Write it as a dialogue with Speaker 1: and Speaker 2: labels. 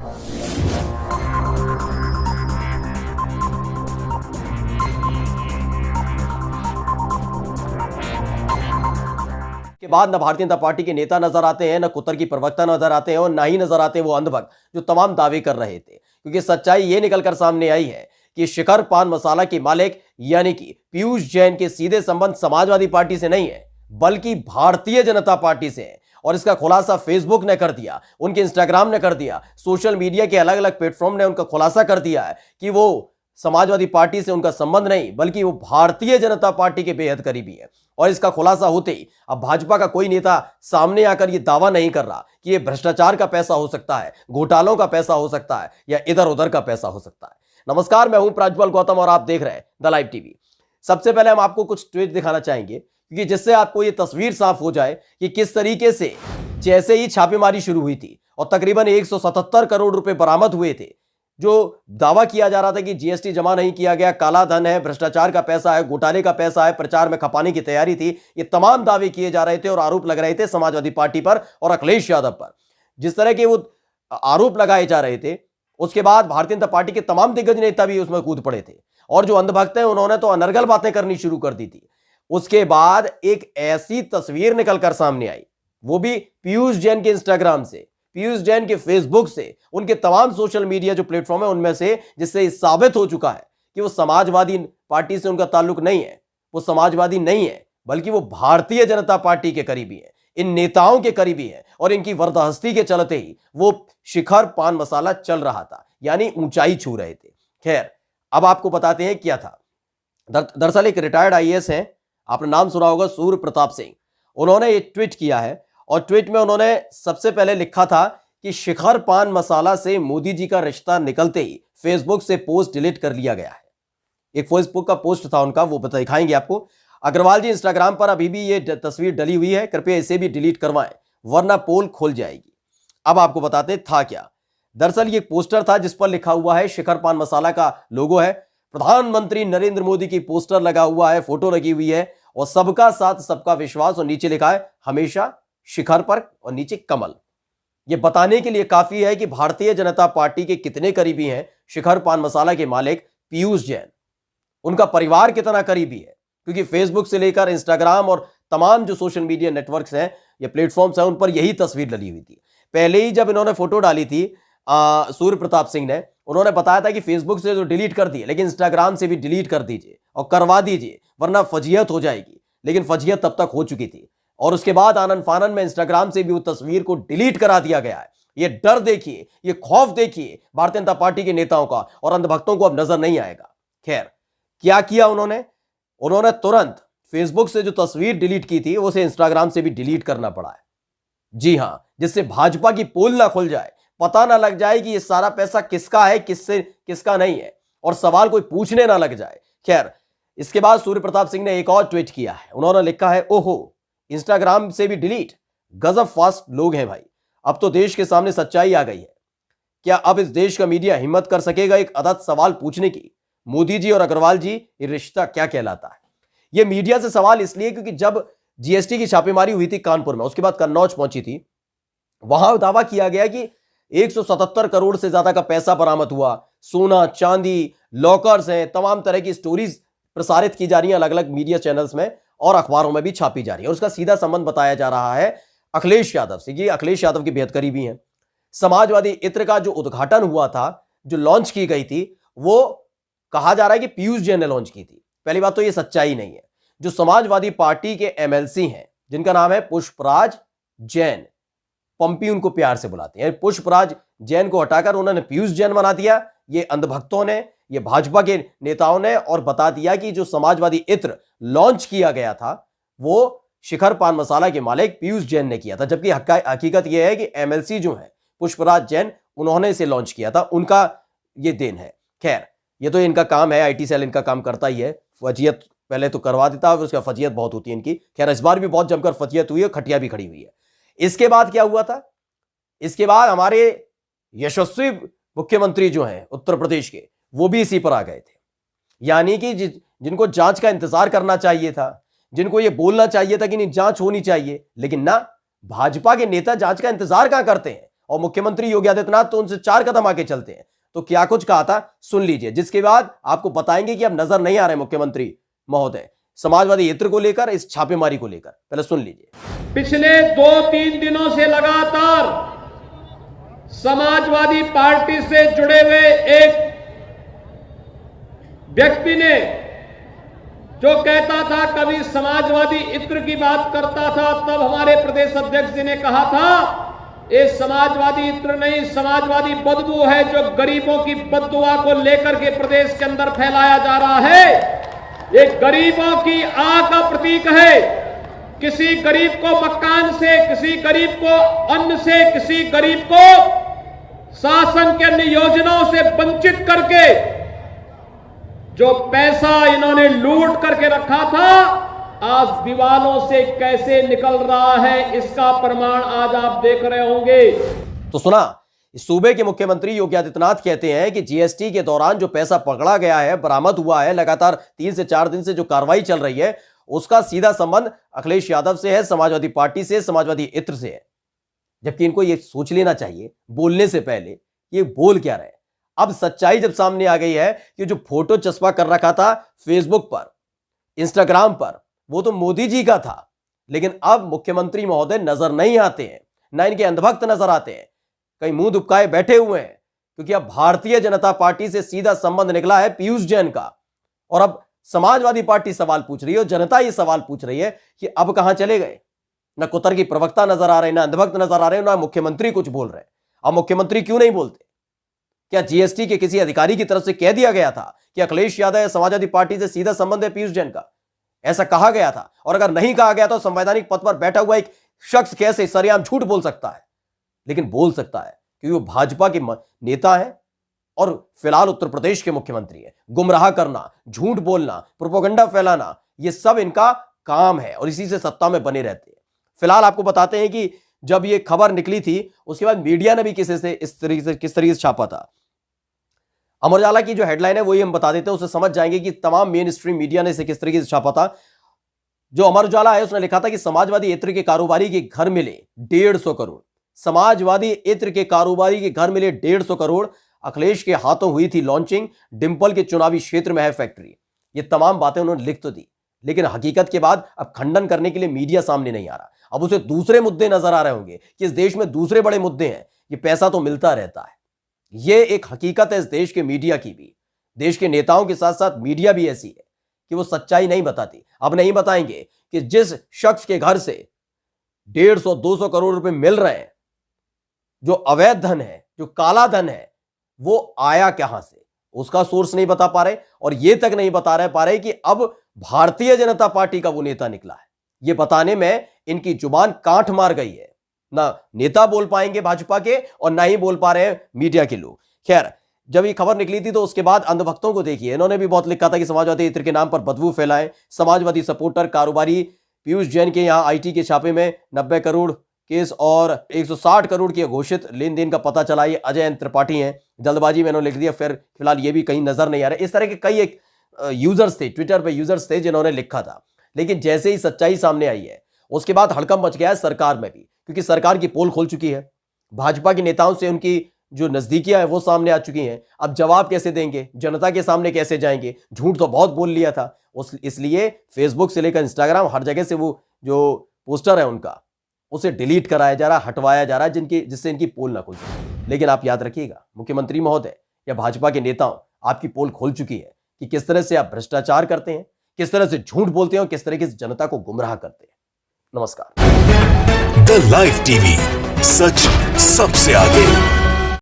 Speaker 1: के बाद न भारतीय जनता पार्टी के नेता नजर आते हैं, न कुतर की प्रवक्ता नजर आते हैं और ना ही नजर आते हैं वो अंधभक्त जो तमाम दावे कर रहे थे। क्योंकि सच्चाई ये निकलकर सामने आई है कि शिखर पान मसाला के मालिक यानी कि पीयूष जैन के सीधे संबंध समाजवादी पार्टी से नहीं है बल्कि भारतीय जनता पार्टी से है। और इसका खुलासा फेसबुक ने कर दिया, उनके इंस्टाग्राम ने कर दिया, सोशल मीडिया के अलग अलग प्लेटफॉर्म ने उनका खुलासा कर दिया है कि वो समाजवादी पार्टी से उनका संबंध नहीं बल्कि वो भारतीय जनता पार्टी के बेहद करीबी है। और इसका खुलासा होते ही अब भाजपा का कोई नेता सामने आकर ये दावा नहीं कर रहा कि ये भ्रष्टाचार का पैसा हो सकता है, घोटालों का पैसा हो सकता है या इधर उधर का पैसा हो सकता है। नमस्कार, मैं हूं प्राज्वल गौतम और आप देख रहे हैं द लाइव टीवी। सबसे पहले हम आपको कुछ ट्वीट दिखाना चाहेंगे क्योंकि जिससे आपको ये तस्वीर साफ हो जाए कि किस तरीके से जैसे ही छापेमारी शुरू हुई थी और तकरीबन 177 करोड़ रुपए बरामद हुए थे, जो दावा किया जा रहा था कि जीएसटी जमा नहीं किया गया, काला धन है, भ्रष्टाचार का पैसा है, घोटाले का पैसा है, प्रचार में खपाने की तैयारी थी, ये तमाम दावे किए जा रहे थे और आरोप लग रहे थे समाजवादी पार्टी पर और अखिलेश यादव पर। जिस तरह के वो आरोप लगाए जा रहे थे उसके बाद भारतीय जनता पार्टी के तमाम दिग्गज नेता भी उसमें कूद पड़े थे और जो अंधभक्त हैं उन्होंने तो अनर्गल बातें करनी शुरू कर दी थी। उसके बाद एक ऐसी तस्वीर निकलकर सामने आई, वो भी पीयूष जैन के इंस्टाग्राम से, पीयूष जैन के फेसबुक से, उनके तमाम सोशल मीडिया जो प्लेटफॉर्म है उनमें से, जिससे साबित हो चुका है कि वो समाजवादी पार्टी से उनका ताल्लुक नहीं है, वो समाजवादी नहीं है बल्कि वो भारतीय जनता पार्टी के करीबी है, इन नेताओं के करीबी है और इनकी वरदहस्ती के चलते ही वो शिखर पान मसाला चल रहा था, यानी ऊंचाई छू रहे थे। खैर, अब आपको बताते हैं क्या था। दरअसल एक रिटायर्ड आईएएस हैं, आपने नाम सुना होगा, सूर्य प्रताप सिंह। उन्होंने ये ट्वीट किया है और ट्वीट में उन्होंने सबसे पहले लिखा था कि शिखर पान मसाला से मोदी जी का रिश्ता निकलते ही फेसबुक से पोस्ट डिलीट कर लिया गया है। एक फेसबुक का पोस्ट था उनका, वो दिखाएंगे आपको। अग्रवाल जी, इंस्टाग्राम पर अभी भी ये तस्वीर डली हुई है, कृपया इसे भी डिलीट करवाएं वरना पोल खोल जाएगी। अब आपको बताते था क्या। दरअसल ये पोस्टर था जिस पर लिखा हुआ है, शिखर पान मसाला का लोगो है, प्रधानमंत्री नरेंद्र मोदी की पोस्टर लगा हुआ है, फोटो लगी हुई है और सबका साथ सबका विश्वास, और नीचे लिखा है हमेशा शिखर पर और नीचे कमल। यह बताने के लिए काफी है कि भारतीय जनता पार्टी के कितने करीबी हैं शिखर पान मसाला के मालिक पीयूष जैन, उनका परिवार कितना करीबी है। क्योंकि फेसबुक से लेकर इंस्टाग्राम और तमाम जो सोशल मीडिया नेटवर्क्स हैं या प्लेटफॉर्म्स हैं उन पर यही तस्वीर डली हुई थी। पहले ही जब इन्होंने फोटो डाली थी सूर्य प्रताप सिंह ने, उन्होंने बताया था कि फेसबुक से जो डिलीट कर दिए लेकिन इंस्टाग्राम से भी डिलीट कर दीजिए और करवा दीजिए वरना फजीहत हो जाएगी। लेकिन फजीहत तब तक हो चुकी थी और उसके बाद आनंद फानन में इंस्टाग्राम से भी उस तस्वीर को डिलीट करा दिया गया है। ये डर देखिए, ये खौफ देखिए भारतीय जनता पार्टी के नेताओं का, और अंधभक्तों को अब नजर नहीं आएगा। खैर, क्या किया उन्होंने तुरंत फेसबुक से जो तस्वीर डिलीट की थी उसे इंस्टाग्राम से भी डिलीट करना पड़ा है। जी हां, जिससे भाजपा की पोल ना खुल जाए, पता ना लग जाए कि ये सारा पैसा किसका है, किसका नहीं है, और सवाल कोई पूछने ना लग जाए। खैर, इसके बाद सूर्य प्रताप सिंह ने एक और ट्वीट किया है। उन्होंने लिखा है, ओहो, इंस्टाग्राम से भी डिलीट, गजब फास्ट लोग हैं भाई। अब तो देश के सामने सच्चाई आ गई है। क्या अब इस देश का मीडिया हिम्मत कर सकेगा एक अदद सवाल पूछने की? मोदी जी और अग्रवाल जी, ये रिश्ता क्या कहलाता है? ये मीडिया से सवाल इसलिए क्योंकि जब जीएसटी की छापेमारी हुई थी कानपुर में, उसके बाद कन्नौज पहुंची थी, वहां दावा किया गया कि 177 करोड़ से ज्यादा का पैसा बरामद हुआ, सोना चांदी, लॉकर्स हैं, तमाम तरह की स्टोरीज प्रसारित की जा रही हैं अलग अलग मीडिया चैनल्स में और अखबारों में भी छापी जा रही है। और उसका सीधा संबंध बताया जा रहा है अखिलेश यादव से। ये अखिलेश यादव की बेहद करीबी हैं। समाजवादी इत्र का जो उद्घाटन हुआ था, जो लॉन्च की गई थी, वो कहा जा रहा है कि पीयूष जैन ने लॉन्च की थी। पहली बात तो ये सच्चाई नहीं है। जो समाजवादी पार्टी के एमएलसी हैं जिनका नाम है पुष्पराज जैन, पंपी उनको प्यार से बुलाते हैं, पुष्पराज जैन को हटाकर उन्होंने पीयूष जैन बना दिया। ये अंधभक्तों ने, ये भाजपा के नेताओं ने, और बता दिया कि जो समाजवादी इत्र लॉन्च किया गया था वो शिखर पान मसाला के मालिक पीयूष जैन ने किया था। जबकि हकीकत यह है कि एमएलसी जो है पुष्पराज जैन, उन्होंने इसे लॉन्च किया था, उनका ये देन है। खैर, ये तो इनका काम है, आईटी सेल इनका काम करता ही है, फजीयत पहले तो करवा देता है, उसका फजीयत बहुत होती है इनकी। खैर, इस बार भी बहुत जमकर फजीयत हुई है, खटिया भी खड़ी हुई है। इसके बाद क्या हुआ था? इसके बाद हमारे यशस्वी मुख्यमंत्री जो हैं उत्तर प्रदेश के, वो भी इसी पर आ गए थे। यानी कि जिनको जांच का इंतजार करना चाहिए था, जिनको ये बोलना चाहिए था कि नहीं जांच होनी चाहिए, लेकिन ना, भाजपा के नेता जांच का इंतजार कहां करते हैं और मुख्यमंत्री योगी आदित्यनाथ तो उनसे 4 कदम आगे चलते हैं। तो क्या कुछ कहा था सुन लीजिए, जिसके बाद आपको बताएंगे कि अब नजर नहीं आ रहे मुख्यमंत्री महोदय समाजवादी इत्र को लेकर, इस छापेमारी को लेकर। पहले सुन लीजिए।
Speaker 2: पिछले 2-3 दिनों से लगातार समाजवादी पार्टी से जुड़े हुए एक व्यक्ति ने जो कहता था, कभी समाजवादी इत्र की बात करता था, तब हमारे प्रदेश अध्यक्ष जी ने कहा था ये समाजवादी इत्र नहीं, समाजवादी बदबू है जो गरीबों की बददुआ को लेकर के प्रदेश के अंदर फैलाया जा रहा है। ये गरीबों की आह का प्रतीक है। किसी गरीब को मकान से, किसी गरीब को अन्न से, किसी गरीब को शासन के अन्य योजनाओं से वंचित करके जो पैसा इन्होंने लूट करके रखा था, आज दीवालों से कैसे निकल रहा है, इसका प्रमाण आज आप देख रहे होंगे।
Speaker 1: तो सुना, सूबे के मुख्यमंत्री योगी आदित्यनाथ कहते हैं कि जीएसटी के दौरान जो पैसा पकड़ा गया है, बरामद हुआ है, लगातार 3 से 4 दिन से जो कार्रवाई चल रही है, उसका सीधा संबंध अखिलेश यादव से है, समाजवादी पार्टी से, समाजवादी इत्र से है। जबकि इनको यह सोच लेना चाहिए बोलने से पहले ये बोल क्या रहे। अब सच्चाई जब सामने आ गई है कि जो फोटो चस्पा कर रखा था फेसबुक पर, इंस्टाग्राम पर, वो तो मोदी जी का था, लेकिन अब मुख्यमंत्री महोदय नजर नहीं आते हैं, ना इनके अंधभक्त नजर आते हैं, कहीं मुंह दुबकाए बैठे हुए हैं। क्योंकि अब भारतीय जनता पार्टी से सीधा संबंध निकला है पीयूष जैन का, और अब समाजवादी पार्टी सवाल पूछ रही है और जनता ये सवाल पूछ रही है कि अब कहां चले गए। ना कुतर की प्रवक्ता नजर आ रहे, ना अंधभक्त नजर आ रहे, ना मुख्यमंत्री कुछ बोल रहे। अब मुख्यमंत्री क्यों नहीं बोलते? क्या जीएसटी के किसी अधिकारी की तरफ से कह दिया गया था कि अखिलेश यादव या समाजवादी पार्टी से सीधा संबंध है पीयूष जैन का? ऐसा कहा गया था? और अगर नहीं कहा गया तो संवैधानिक पद पर बैठा हुआ एक शख्स कैसे सरेआम झूठ बोल सकता है? लेकिन बोल सकता है क्योंकि वो भाजपा के नेता है और फिलहाल उत्तर प्रदेश के मुख्यमंत्री है। गुमराह करना, झूठ बोलना, प्रोपेगेंडा फैलाना, ये सब इनका काम है और इसी से सत्ता में बने रहते हैं। फिलहाल आपको बताते हैं कि जब ये खबर निकली थी उसके बाद मीडिया ने भी किस तरीके से छापा था। अमर उजाला की जो हेडलाइन है वही हम बता देते हैं, उससे समझ जाएंगे कि तमाम मेन स्ट्रीम मीडिया ने इसे किस तरीके से छापा था। जो अमर उजाला है उसने लिखा था कि समाजवादी इत्र के कारोबारी के घर मिले 150 करोड़। समाजवादी इत्र के कारोबारी के घर मिले 150 करोड़। अखिलेश के हाथों हुई थी लॉन्चिंग, डिंपल के चुनावी क्षेत्र में है फैक्ट्री। ये तमाम बातें उन्होंने लिख तो दी, लेकिन हकीकत के बाद अब खंडन करने के लिए मीडिया सामने नहीं आ रहा। अब उसे दूसरे मुद्दे नजर आ रहे होंगे कि इस देश में दूसरे बड़े मुद्दे हैं, ये पैसा तो मिलता रहता है। ये एक हकीकत है इस देश के मीडिया की भी। देश के नेताओं के साथ साथ मीडिया भी ऐसी है कि वो सच्चाई नहीं बताती। अब नहीं बताएंगे कि जिस शख्स के घर से 150-200 करोड़ रुपए मिल रहे हैं, जो अवैध धन है, जो काला धन है, वो आया कहां से, उसका सोर्स नहीं बता पा रहे। और ये तक नहीं बता पा रहे कि अब भारतीय जनता पार्टी का वो नेता निकला है। ये बताने में इनकी जुबान कांठ मार गई है। ना नेता बोल पाएंगे भाजपा के और ना ही बोल पा रहे हैं मीडिया के लोग। खैर, जब ये खबर निकली थी तो उसके बाद अंधभक्तों को देखिए, इन्होंने भी बहुत लिखा था कि समाजवादी इत्र के नाम पर बदबू फैलाएं। समाजवादी सपोर्टर कारोबारी पीयूष जैन के यहां आईटी के छापे में 90 करोड़ केस और 160 करोड़ की घोषित लेन देन का पता चला। ये अजय त्रिपाठी हैं, जल्दबाजी में इन्होंने लिख दिया। फिलहाल ये भी कहीं नजर नहीं आ रहे। इस तरह के कई एक यूजर्स थे, ट्विटर पे यूजर्स थे जिन्होंने लिखा था, लेकिन जैसे ही सच्चाई सामने आई है उसके बाद हड़कंप मच गया है सरकार में भी, क्योंकि सरकार की पोल खोल चुकी है। भाजपा के नेताओं से उनकी जो नजदीकियां है वो सामने आ चुकी हैं। अब जवाब कैसे देंगे, जनता के सामने कैसे जाएंगे? झूठ तो बहुत बोल लिया था, इसलिए फेसबुक से लेकर इंस्टाग्राम हर जगह से वो जो पोस्टर है उनका उसे डिलीट कराया जा रहा है, हटवाया जा रहा है, जिससे इनकी पोल ना खुल सके। लेकिन आप याद रखिएगा, मुख्यमंत्री महोदय या भाजपा के नेताओं, आपकी पोल खोल चुकी है कि किस तरह से आप भ्रष्टाचार करते हैं, किस तरह से झूठ बोलते हैं और किस तरीके से जनता को गुमराह करते हैं। नमस्कार।
Speaker 3: द लाइव टीवी, सच सबसे आगे।